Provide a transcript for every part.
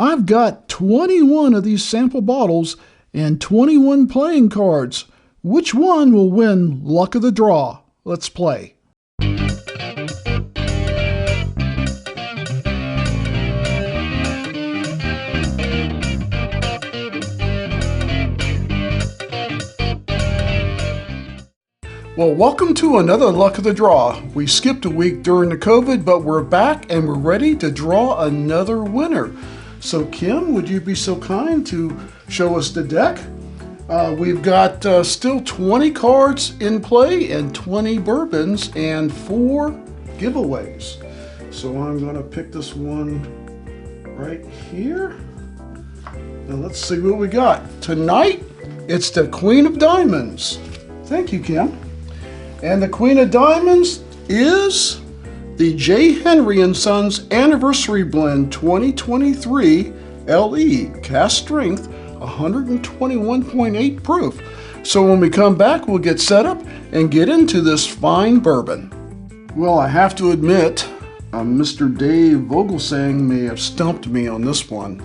I've got 21 of these sample bottles and 21 playing cards. Which one will win Luck of the Draw? Let's play. Well, welcome to another Luck of the Draw. We skipped a week during the COVID, but we're back and we're ready to draw another winner. So Kim, would you be so kind to show us the deck? We've got still 20 cards in play and 20 bourbons and 4 giveaways. So I'm going to pick this one right here. Now let's see what we got. Tonight, it's the Queen of Diamonds. Thank you, Kim. And the Queen of Diamonds is the J. Henry & Sons Anniversary Blend 2023 LE, cast strength, 121.8 proof. So when we come back, we'll get set up and get into this fine bourbon. Well, I have to admit, Mr. Dave Vogelsang may have stumped me on this one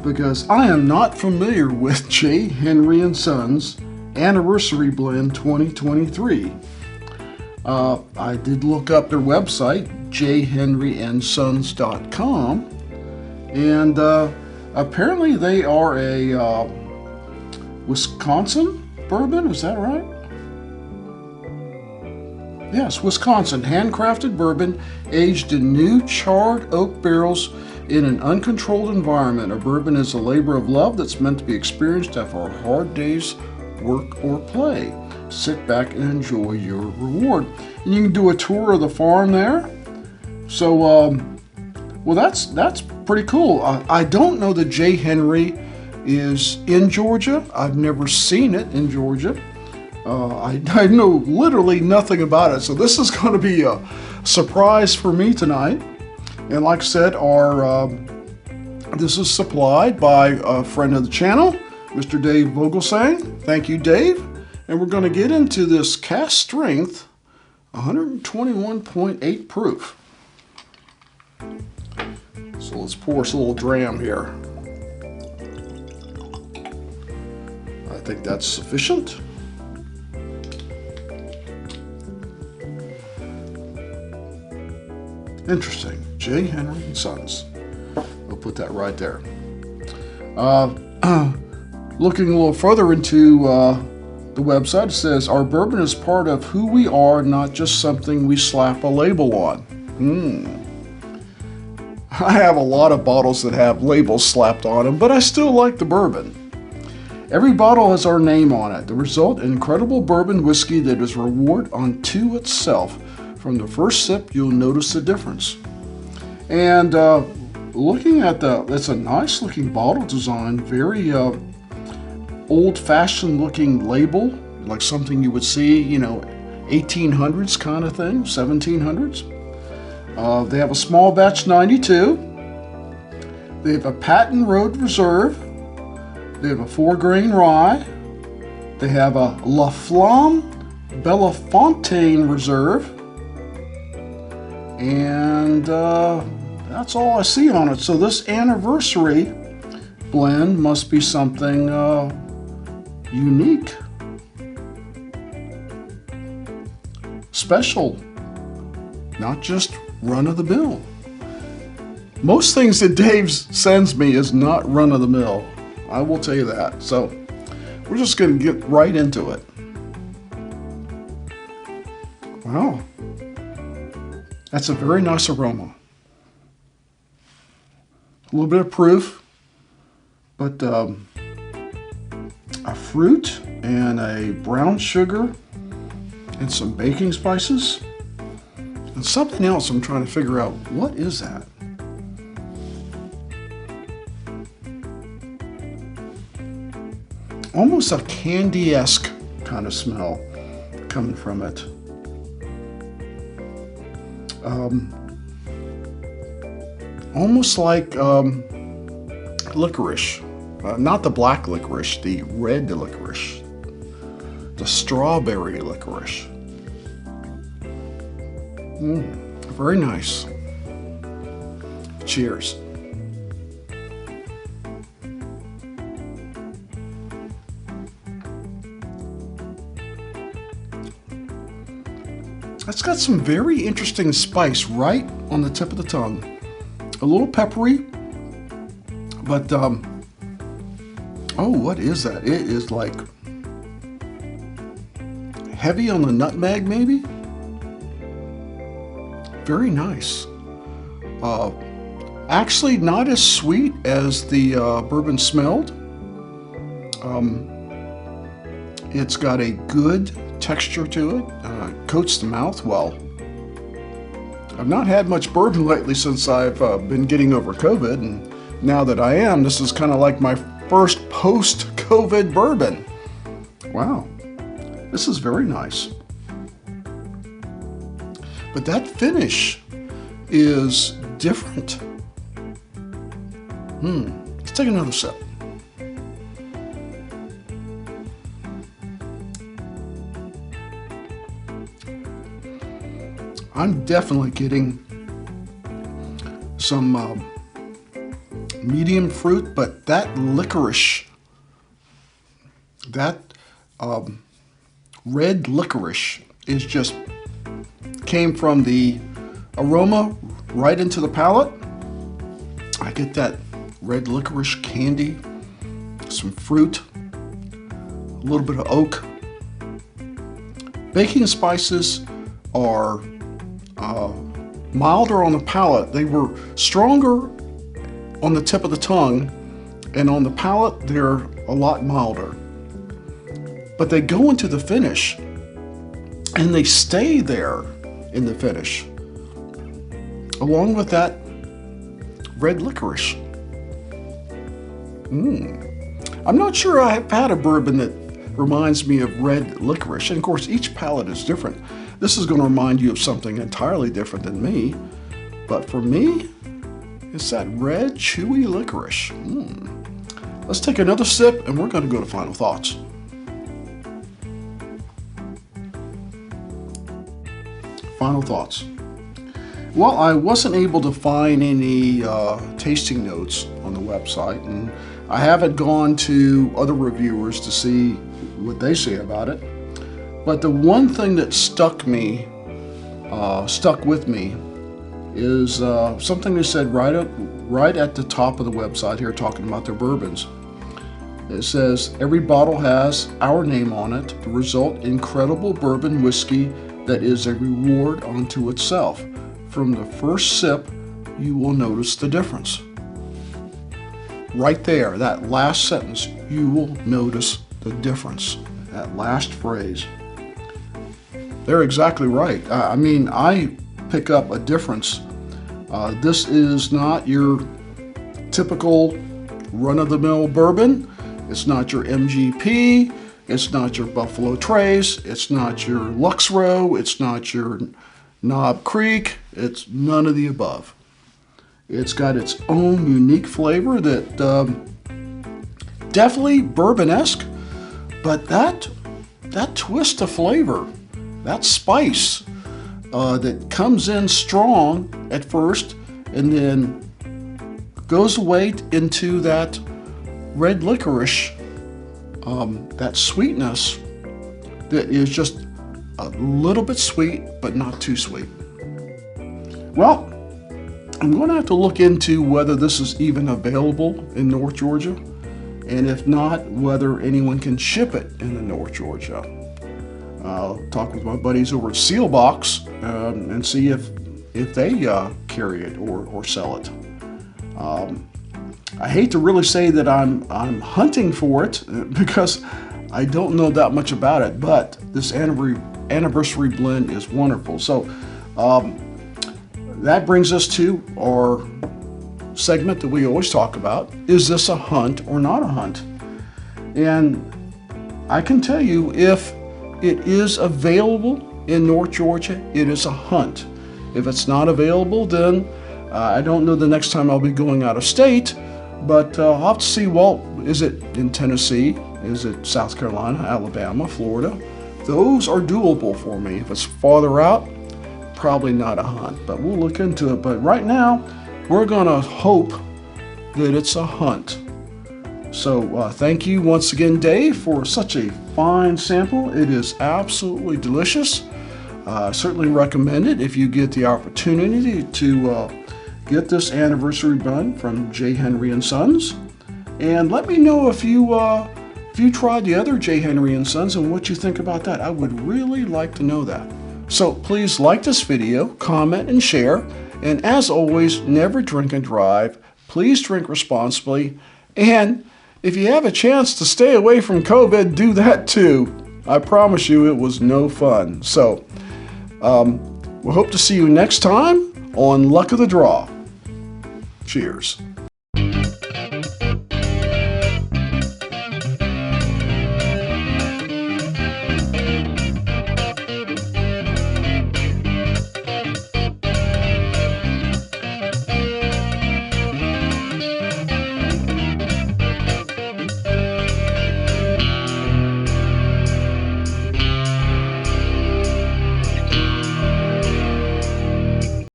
because I am not familiar with J. Henry & Sons Anniversary Blend 2023. I did look up their website, jhenryandsons.com, and apparently they are a Wisconsin bourbon, is that right? Yes, Wisconsin, handcrafted bourbon aged in new charred oak barrels in an uncontrolled environment. A bourbon is a labor of love that's meant to be experienced after a hard day's work or play. Sit back and enjoy your reward. And you can do a tour of the farm there. So, well, that's pretty cool. I don't know that J. Henry is in Georgia. I've never seen it in Georgia. I know literally nothing about it. So this is going to be a surprise for me tonight. And like I said, this is supplied by a friend of the channel, Mr. Dave Vogelsang. Thank you, Dave. And we're going to get into this cast strength, 121.8 proof. So let's pour us a little dram here. I think that's sufficient. Interesting. J. Henry & Sons. We'll put that right there. Looking a little further into the website, it says, our bourbon is part of who we are, not just something we slap a label on. I have a lot of bottles that have labels slapped on them, but I still like the bourbon. Every bottle has our name on it. The result, an incredible bourbon whiskey that is reward unto itself. From the first sip, you'll notice the difference. And looking at it's a nice looking bottle design, very old-fashioned looking label, like something you would see, 1800s kind of thing, 1700s. They have a small batch 92. They have a Patent Road Reserve. They have a 4-grain rye. They have a La Flamme Bellefontaine Reserve. And that's all I see on it. So this anniversary blend must be something unique, special, not just run-of-the-mill. Most things that Dave sends me is not run-of-the-mill. I will tell you that. So we're just going to get right into it. Wow. That's a very nice aroma. A little bit of proof, but a fruit and a brown sugar and some baking spices and something else I'm trying to figure out. What is that? Almost a candy-esque kind of smell coming from it. Almost like licorice. Not the black licorice, the red licorice. The strawberry licorice. Very nice. Cheers. It's got some very interesting spice right on the tip of the tongue. A little peppery, but oh, what is that? It is like heavy on the nutmeg, maybe? Very nice. Actually, not as sweet as the bourbon smelled. It's got a good texture to it. Coats the mouth well. I've not had much bourbon lately since I've been getting over COVID, and now that I am, this is kind of like my first post-COVID bourbon. Wow, this is very nice. But that finish is different. Let's take another sip. I'm definitely getting some medium fruit, but that licorice, that red licorice is just came from the aroma right into the palate. I get that red licorice candy, some fruit, a little bit of oak. Baking spices are milder on the palate. They were stronger on the tip of the tongue, and on the palate they're a lot milder. But they go into the finish, and they stay there in the finish, along with that red licorice. I'm not sure I've had a bourbon that reminds me of red licorice, and of course each palate is different. This is going to remind you of something entirely different than me, but for me, it's that red, chewy licorice. Let's take another sip, and we're going to go to final thoughts. Final thoughts. Well, I wasn't able to find any tasting notes on the website, and I haven't gone to other reviewers to see what they say about it. But the one thing that stuck with me, is something they said right at the top of the website here, talking about their bourbons. It says, every bottle has our name on it to result in incredible bourbon whiskey that is a reward unto itself. From the first sip, you will notice the difference. Right there, that last sentence, you will notice the difference. That last phrase. They're exactly right. I mean, I pick up a difference. This is not your typical run-of-the-mill bourbon. It's not your MGP. It's not your Buffalo Trace. It's not your Lux Row. It's not your Knob Creek. It's none of the above. It's got its own unique flavor that definitely bourbon-esque, but that twist of flavor, that spice that comes in strong at first and then goes away into that red licorice, that sweetness that is just a little bit sweet, but not too sweet. Well, I'm going to have to look into whether this is even available in North Georgia, and if not, whether anyone can ship it in the North Georgia. I'll talk with my buddies over at Sealbox and see if they carry it or sell it. I hate to really say that I'm hunting for it because I don't know that much about it, but this anniversary blend is wonderful. So that brings us to our segment that we always talk about. Is this a hunt or not a hunt? And I can tell you, if it is available in North Georgia, it is a hunt. If it's not available, then I don't know the next time I'll be going out of state, but I'll have to see, well, is it in Tennessee? Is it South Carolina, Alabama, Florida? Those are doable for me. If it's farther out, probably not a hunt, but we'll look into it. But right now, we're gonna hope that it's a hunt. So thank you once again, Dave, for such a fine sample. It is absolutely delicious. Certainly recommend it if you get the opportunity to get this anniversary blend from J. Henry & Sons. And let me know if you tried the other J. Henry & Sons and what you think about that. I would really like to know that. So please like this video, comment, and share. And as always, never drink and drive. Please drink responsibly. And if you have a chance to stay away from COVID, do that too. I promise you it was no fun. So we hope to see you next time on Luck of the Draw. Cheers.